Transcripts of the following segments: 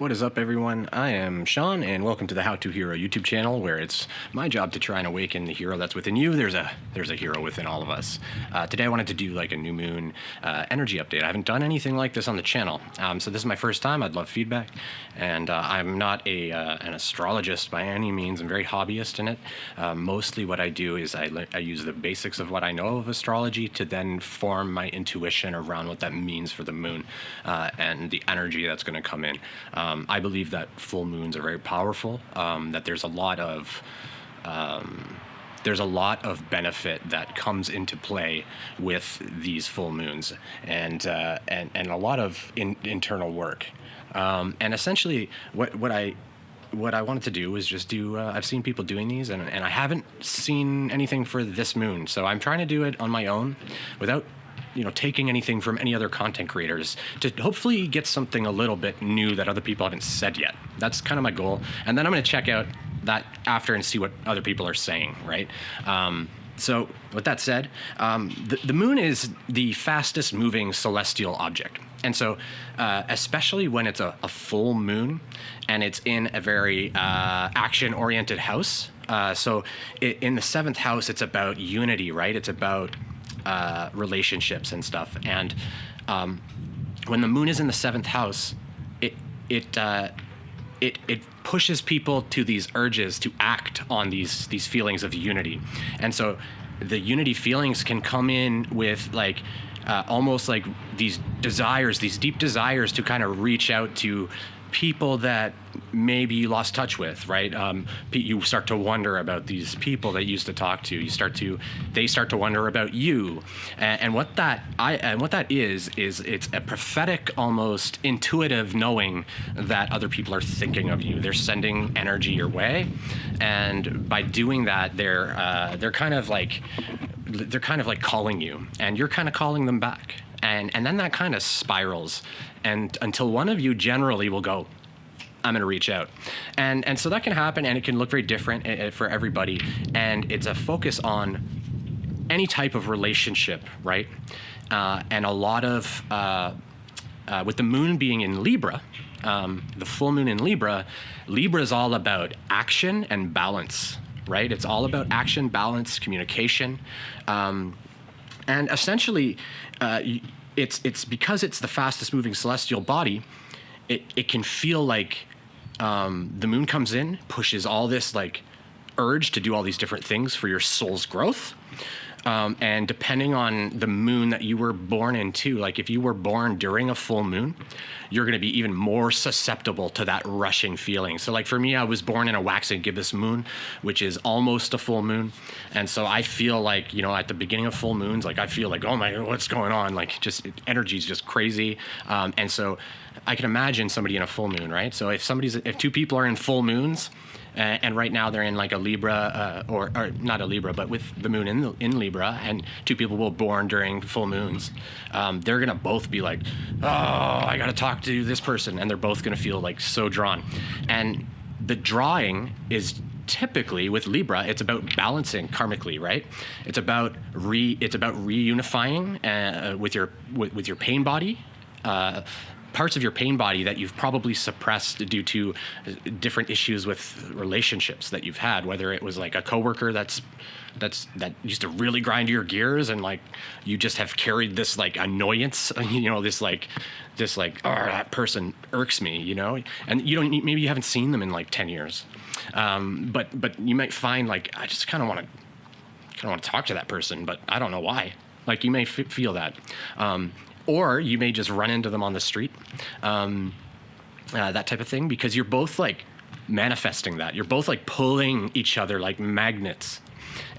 What is up, everyone? I am Sean, and welcome to the How to Hero YouTube channel, where it's my job to try and awaken the hero that's within you. There's a hero within all of us. Today I wanted to do like a new moon energy update. I haven't done anything like this on the channel, so this is my first time. I'd love feedback, and I'm not an astrologist by any means. I'm very hobbyist in it. Mostly what I do is I use the basics of what I know of astrology to then form my intuition around what that means for the moon and the energy that's going to come in. I believe that full moons are very powerful, that there's a lot of benefit that comes into play with these full moons, and a lot of internal work. And essentially what I wanted to do was just do, I've seen people doing these, and I haven't seen anything for this moon, so I'm trying to do it on my own without taking anything from any other content creators, to hopefully get something a little bit new that other people haven't said yet. That's kind of my goal. And then I'm going to check out that after and see what other people are saying, right? So with that said, the moon is the fastest moving celestial object. And so especially when it's a full moon and it's in a very action-oriented house. So in the 7th house, it's about unity, right? It's about relationships and stuff, and when the moon is in the 7th house, it pushes people to these urges to act on these feelings of unity. And so the unity feelings can come in with like almost like these desires, these deep desires to kind of reach out to people that maybe you lost touch with, right? You start to wonder about these people that you used to talk to. They start to wonder about you, and what that is it's a prophetic, almost intuitive knowing that other people are thinking of you. They're sending energy your way, and by doing that, they're kind of like calling you, and you're kind of calling them back. And then that kind of spirals, and until one of you generally will go, I'm going to reach out. And so that can happen, and it can look very different for everybody. And it's a focus on any type of relationship, right? And a lot of, with the moon being in Libra, the full moon in Libra is all about action and balance, right? It's all about action, balance, communication. And essentially, it's because it's the fastest moving celestial body, it can feel like the moon comes in, pushes all this like urge to do all these different things for your soul's growth. And depending on the moon that you were born into, like if you were born during a full moon, you're going to be even more susceptible to that rushing feeling. So like for me, I was born in a waxing gibbous moon, which is almost a full moon. And so I feel like, at the beginning of full moons, like I feel like, oh my God, what's going on? Like energy is just crazy. And so I can imagine somebody in a full moon, right? So if two people are in full moons, and right now they're in like a Libra, or not a Libra, but with the moon in Libra, and two people were born during full moons, they're gonna both be like, oh, I gotta talk to this person, and they're both gonna feel like so drawn. And the drawing is typically with Libra, it's about balancing karmically, right? It's about reunifying with your pain body. Parts of your pain body that you've probably suppressed due to different issues with relationships that you've had, whether it was like a coworker that used to really grind your gears, and like you just have carried this like annoyance, this like oh, that person irks me, and maybe you haven't seen them in like 10 years, but you might find like, I just kind of want to talk to that person, but I don't know why. Like you may feel that. Or you may just run into them on the street, that type of thing, because you're both like manifesting that. You're both like pulling each other like magnets.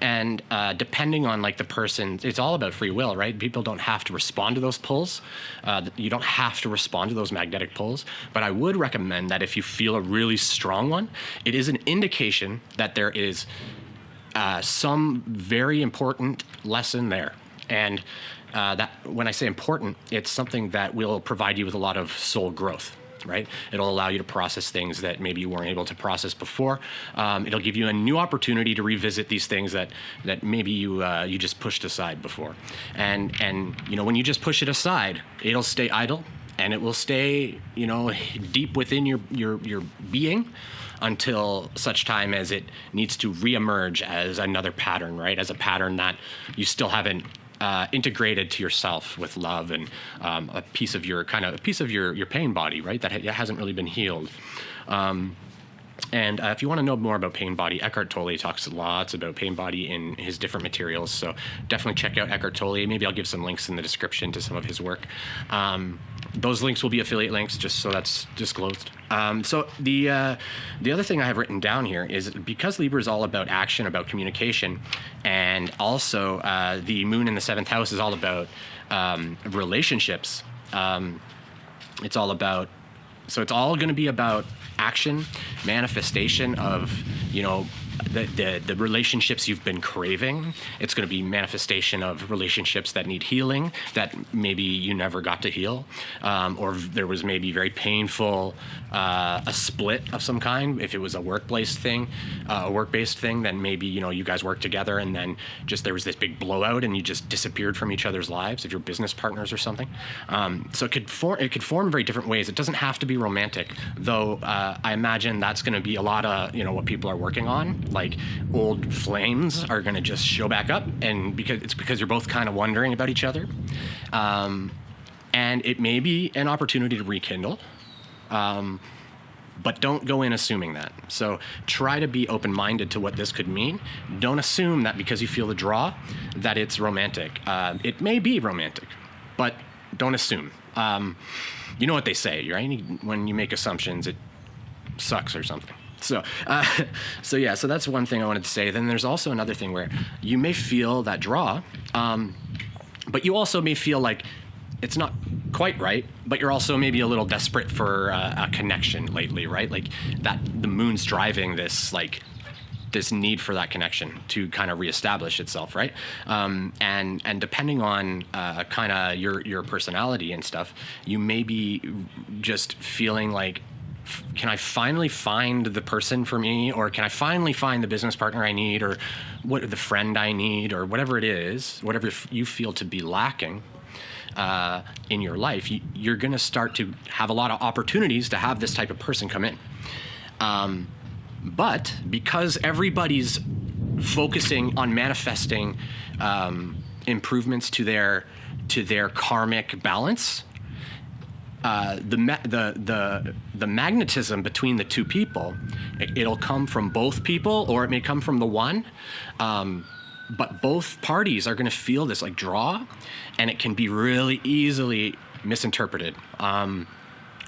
And depending on like the person, it's all about free will, right? People don't have to respond to those pulls. You don't have to respond to those magnetic pulls. But I would recommend that if you feel a really strong one, it is an indication that there is some very important lesson there. And that when I say important, it's something that will provide you with a lot of soul growth, right? It'll allow you to process things that maybe you weren't able to process before. It'll give you a new opportunity to revisit these things that maybe you just pushed aside before. And when you just push it aside, it'll stay idle, and it will stay, deep within your being until such time as it needs to reemerge as another pattern, right? As a pattern that you still haven't integrated to yourself with love and a piece of your pain body, right? That hasn't really been healed. And if you want to know more about pain body, Eckhart Tolle talks lots about pain body in his different materials. So definitely check out Eckhart Tolle. Maybe I'll give some links in the description to some of his work. Those links will be affiliate links, just so that's disclosed. So the other thing I have written down here is, because Libra is all about action, about communication, and also the moon in the 7th house is all about relationships. It's all going to be about action, manifestation of, the relationships you've been craving. It's going to be manifestation of relationships that need healing, that maybe you never got to heal, or there was maybe very painful a split of some kind. If it was a work-based thing, then maybe you guys worked together and then just there was this big blowout and you just disappeared from each other's lives, if you're business partners or something. So it could form in very different ways. It doesn't have to be romantic, though. I imagine that's going to be a lot of what people are working on. Like, old flames are going to just show back up, and because you're both kind of wondering about each other, and it may be an opportunity to rekindle, but don't go in assuming that. So try to be open-minded to what this could mean. Don't assume that because you feel the draw that it's romantic. It may be romantic, but don't assume. You know what they say, right? When you make assumptions, it sucks or something. So that's one thing I wanted to say. Then there's also another thing where you may feel that draw, but you also may feel like it's not quite right, but you're also maybe a little desperate for a connection lately, right? Like that the moon's driving this need for that connection to kind of reestablish itself, right? And depending on kind of your personality and stuff, you may be just feeling like, can I finally find the person for me, or can I finally find the business partner I need, or the friend I need, or whatever it is, whatever you feel to be lacking in your life, you're going to start to have a lot of opportunities to have this type of person come in. But because everybody's focusing on manifesting improvements to their karmic balance, the magnetism between the two people, it'll come from both people, or it may come from the one, but both parties are going to feel this draw, and it can be really easily misinterpreted,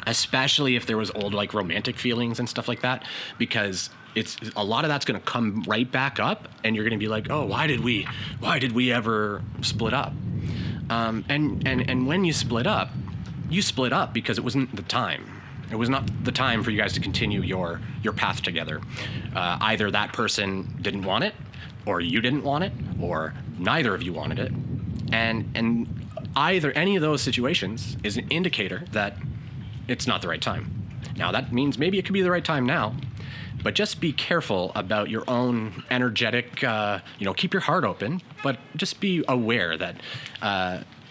especially if there was old romantic feelings and stuff like that, because it's a lot of that's going to come right back up, and you're going to be like, oh, why did we ever split up? And when you split up because it wasn't the time. It was not the time for you guys to continue your path together. Either that person didn't want it, or you didn't want it, or neither of you wanted it. And either any of those situations is an indicator that it's not the right time. Now that means maybe it could be the right time now, but just be careful about your own energetic, keep your heart open, but just be aware that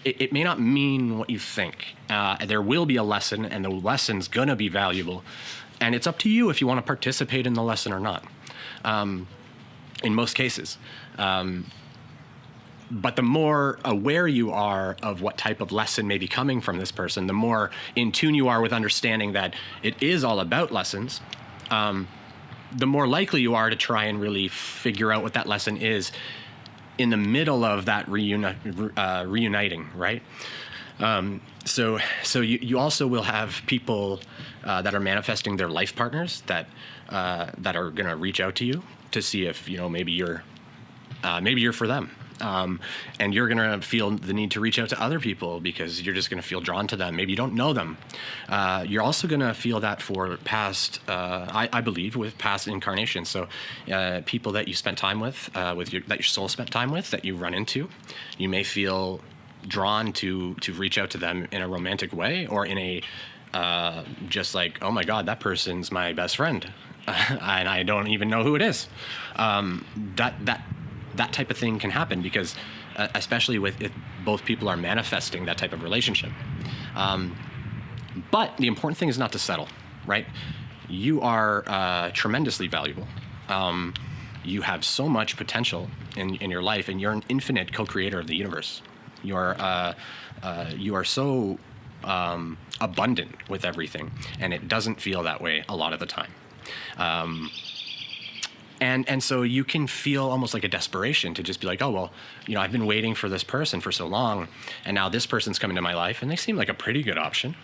it may not mean what you think. There will be a lesson, and the lesson's gonna be valuable, and it's up to you if you want to participate in the lesson or not. In most cases, but the more aware you are of what type of lesson may be coming from this person, the more in tune you are with understanding that it is all about lessons, the more likely you are to try and really figure out what that lesson is in the middle of that reuniting, right? So you also will have people that are manifesting their life partners that are going to reach out to you to see if maybe you're for them, and you're going to feel the need to reach out to other people because you're just going to feel drawn to them. Maybe you don't know them. You're also going to feel that for past, I believe, with past incarnations. So people that you spent time with, that your soul spent time with, that you run into, you may feel drawn to reach out to them in a romantic way, or in a just like, oh my God, that person's my best friend, and I don't even know who it is. That type of thing can happen because, especially if both people are manifesting that type of relationship. But the important thing is not to settle, right? You are tremendously valuable. You have so much potential in your life, and you're an infinite co-creator of the universe. You are so abundant with everything, and it doesn't feel that way a lot of the time. And so you can feel almost like a desperation to just be like, oh, well, you know, I've been waiting for this person for so long, and now this person's coming to my life, and they seem like a pretty good option.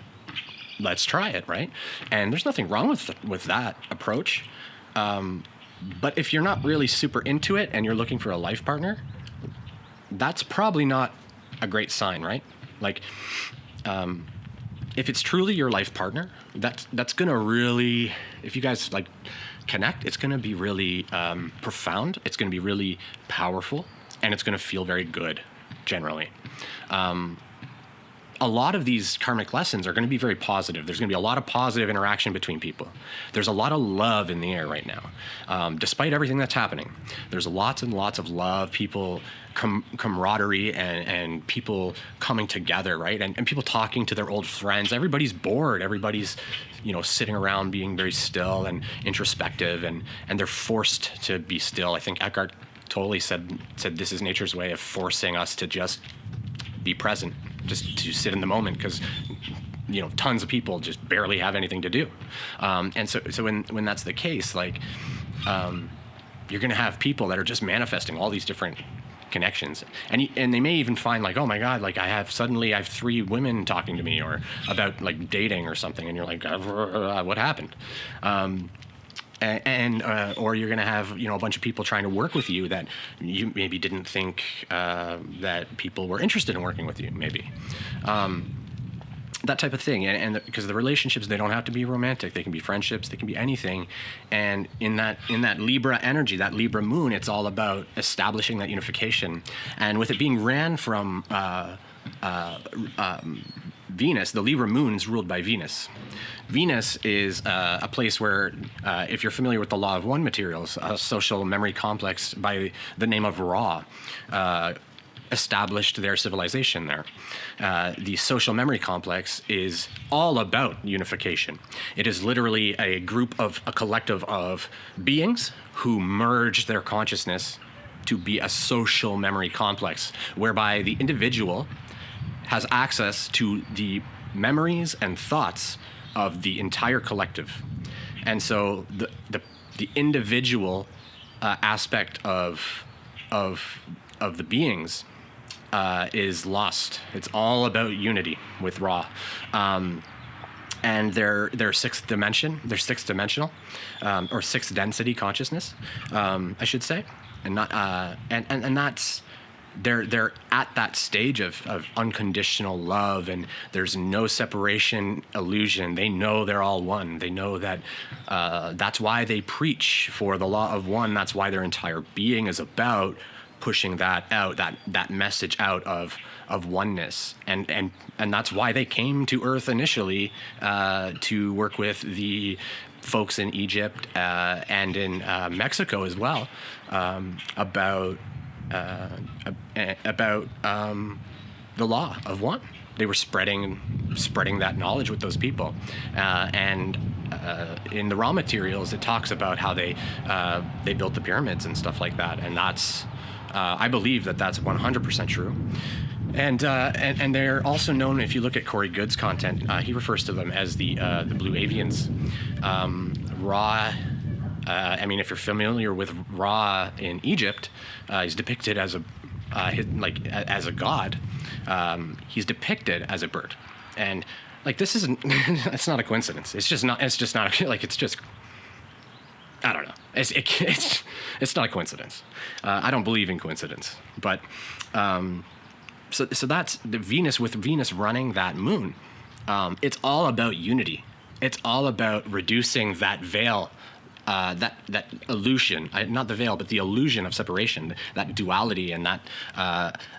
Let's try it, right? And there's nothing wrong with that approach. But if you're not really super into it and you're looking for a life partner, that's probably not a great sign, right? Like, if it's truly your life partner, that's gonna really, if you guys like connect, it's gonna be really profound. It's gonna be really powerful, and it's gonna feel very good, generally. A lot of these karmic lessons are going to be very positive. There's going to be a lot of positive interaction between people. There's a lot of love in the air right now. Despite everything that's happening, there's lots and lots of love, people, camaraderie, and people coming together, right? And people talking to their old friends. Everybody's bored. Everybody's, you know, sitting around being very still and introspective, and they're forced to be still. I think Eckhart Tolle said this is nature's way of forcing us to just be present, just to sit in the moment, because, you know, tons of people just barely have anything to do. And so when that's the case, like, you're going to have people that are just manifesting all these different connections, and they may even find like, oh my God, like I have 3 women talking to me, or about like dating or something, and you're like, what happened? Or you're going to have, you know, a bunch of people trying to work with you that you maybe didn't think that people were interested in working with you, maybe. That type of thing. And because the relationships, they don't have to be romantic. They can be friendships. They can be anything. And in that Libra energy, that Libra moon, it's all about establishing that unification. And with it being ran from Venus, the Libra moon is ruled by Venus. Venus is a place where, if you're familiar with the law of one materials, a social memory complex by the name of Ra established their civilization there. The social memory complex is all about unification. It is literally a collective of beings who merge their consciousness to be a social memory complex, whereby the individual has access to the memories and thoughts of the entire collective. And so the individual aspect of the beings is lost. It's all about unity with Ra. And they're sixth dimensional, or sixth density consciousness, I should say. And not and that's, they're at that stage of unconditional love, and there's no separation illusion. They know they're all one. They know that that's why they preach for the law of one. That's why their entire being is about pushing that out, that message out of oneness, and that's why they came to Earth initially, to work with the folks in Egypt and in Mexico as well, about the law of one. They were spreading that knowledge with those people, and in the raw materials, it talks about how they built the pyramids and stuff like that, and that's I believe that's 100% true. And they're also known, if you look at Corey Good's content, he refers to them as the Blue Avians. Ra, I mean, if you're familiar with Ra in Egypt, he's depicted as as a god. He's depicted as a bird, and like this isn't. It's not a coincidence. It's just not. Like it's just. I don't know. It's not a coincidence. I don't believe in coincidence, but so that's the Venus, with Venus running that moon. It's all about unity. It's all about reducing that veil, that illusion, not the veil, but the illusion of separation, that duality, and that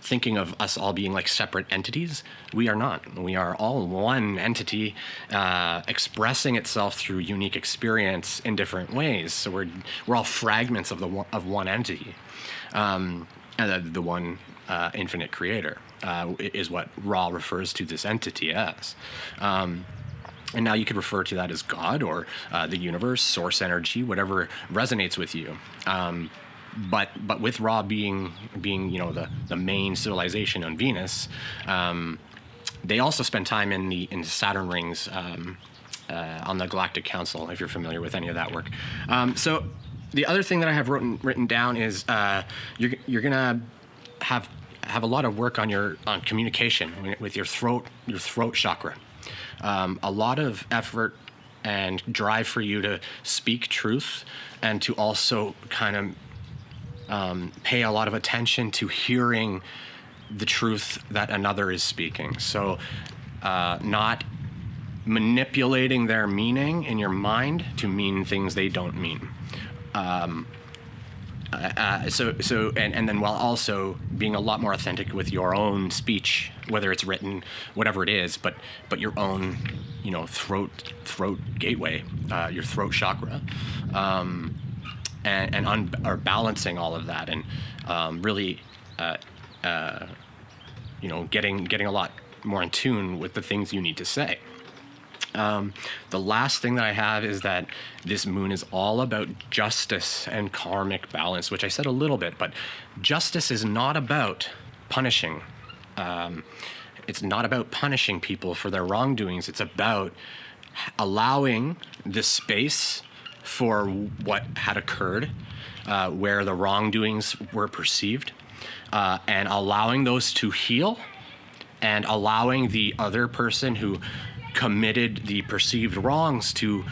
thinking of us all being like separate entities. We are not. We are all one entity, expressing itself through unique experience in different ways. So we're all fragments of one entity, and the one infinite creator is what Ra refers to this entity as. And now you could refer to that as God or the universe, source energy, whatever resonates with you. But with Ra being the main civilization on Venus, they also spend time in the Saturn rings on the Galactic Council, if you're familiar with any of that work. So the other thing that I have written down is you're gonna have a lot of work on communication with your throat chakra. A lot of effort and drive for you to speak truth, and to also kind of pay a lot of attention to hearing the truth that another is speaking. So not manipulating their meaning in your mind to mean things they don't mean. And then while also being a lot more authentic with your own speech, whether it's written, whatever it is, but your own, throat gateway, your throat chakra, or balancing all of that, and really, getting a lot more in tune with the things you need to say. The last thing that I have is that this moon is all about justice and karmic balance, which I said a little bit, but justice is not about punishing. It's not about punishing people for their wrongdoings. It's about allowing the space for what had occurred, where the wrongdoings were perceived, and allowing those to heal, and allowing the other person who committed the perceived wrongs to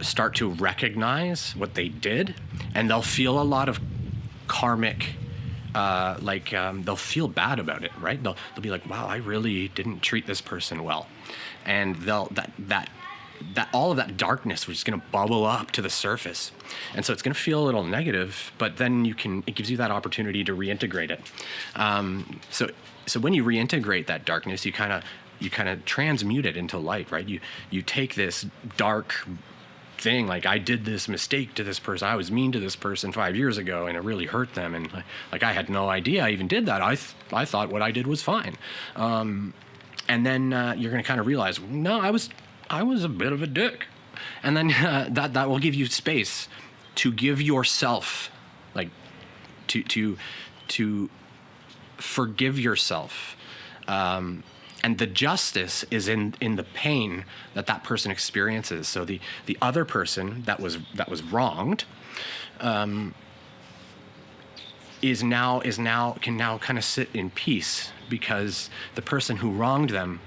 start to recognize what they did, and they'll feel a lot of karmic, they'll feel bad about it, right? They'll be like, wow, I really didn't treat this person well, and that all of that darkness was going to bubble up to the surface, and so it's going to feel a little negative, but then it gives you that opportunity to reintegrate it. So when you reintegrate that darkness, you kind of transmute it into light, right? You take this dark thing, like, I did this mistake to this person, I was mean to this person 5 years ago, and it really hurt them, and like I had no idea I even did that. I thought what I did was fine, and then you're going to kind of realize, no, I was a bit of a dick, and then that will give you space to give yourself, like, to forgive yourself. And the justice is in the pain that person experiences. So the other person that was wronged can now kind of sit in peace, because the person who wronged them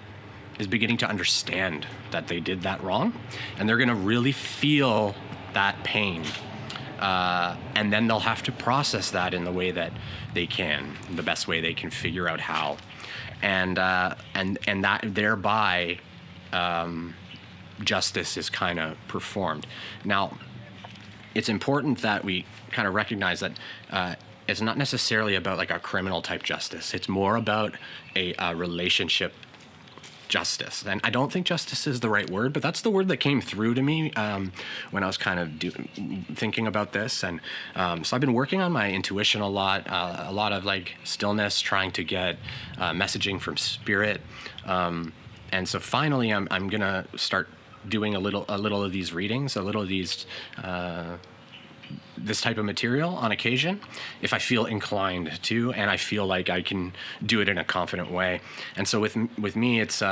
is beginning to understand that they did that wrong, and they're going to really feel that pain. And then they'll have to process that in the way that they can, the best way they can figure out how. And that thereby justice is kind of performed. Now, it's important that we kind of recognize that it's not necessarily about like a criminal type justice. It's more about a relationship justice. And I don't think justice is the right word, but that's the word that came through to me when I was kind of thinking about this. And so I've been working on my intuition a lot of like stillness, trying to get messaging from spirit. And so finally I'm gonna start doing a little of these readings, a little of these this type of material on occasion, if I feel inclined to, and I feel like I can do it in a confident way. And so with me, it's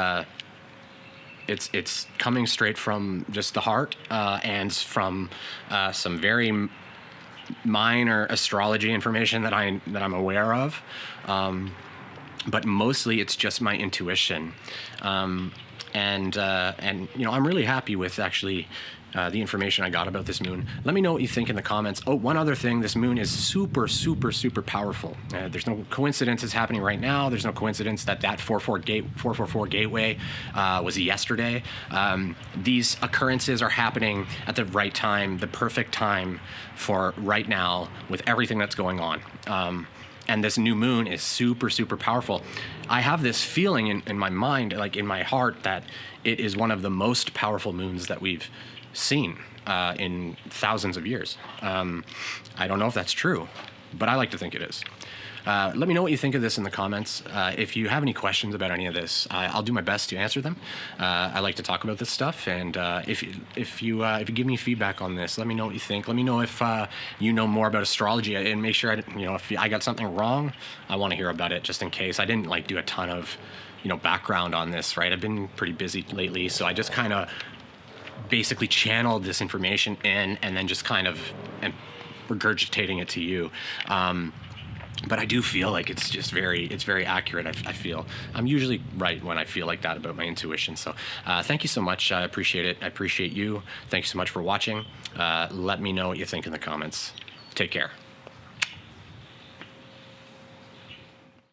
coming straight from just the heart, and from some very minor astrology information that I'm aware of, but mostly it's just my intuition. And I'm really happy with actually the information I got about this moon. Let me know what you think in the comments. Oh, one other thing, this moon is super, super, super powerful. There's no coincidence it's happening right now. There's no coincidence that 444 gateway was yesterday. These occurrences are happening at the right time, the perfect time for right now with everything that's going on. And this new moon is super, super powerful. I have this feeling in my mind, like in my heart, that it is one of the most powerful moons that we've seen in thousands of years. I don't know if that's true, but I like to think it is. Let me know what you think of this in the comments. If you have any questions about any of this, I'll do my best to answer them. I like to talk about this stuff, and if you give me feedback on this, let me know what you think. Let me know if you know more about astrology, and make sure if I got something wrong, I want to hear about it, just in case. I didn't like do a ton of background on this, right? I've been pretty busy lately, so I just kind of basically channeled this information in, and then just kind of regurgitating it to you. But I do feel like it's very accurate. I feel I'm usually right when I feel like that about my intuition. So thank you so much. I appreciate it. I appreciate you. Thank you so much for watching. Let me know what you think in the comments. Take care.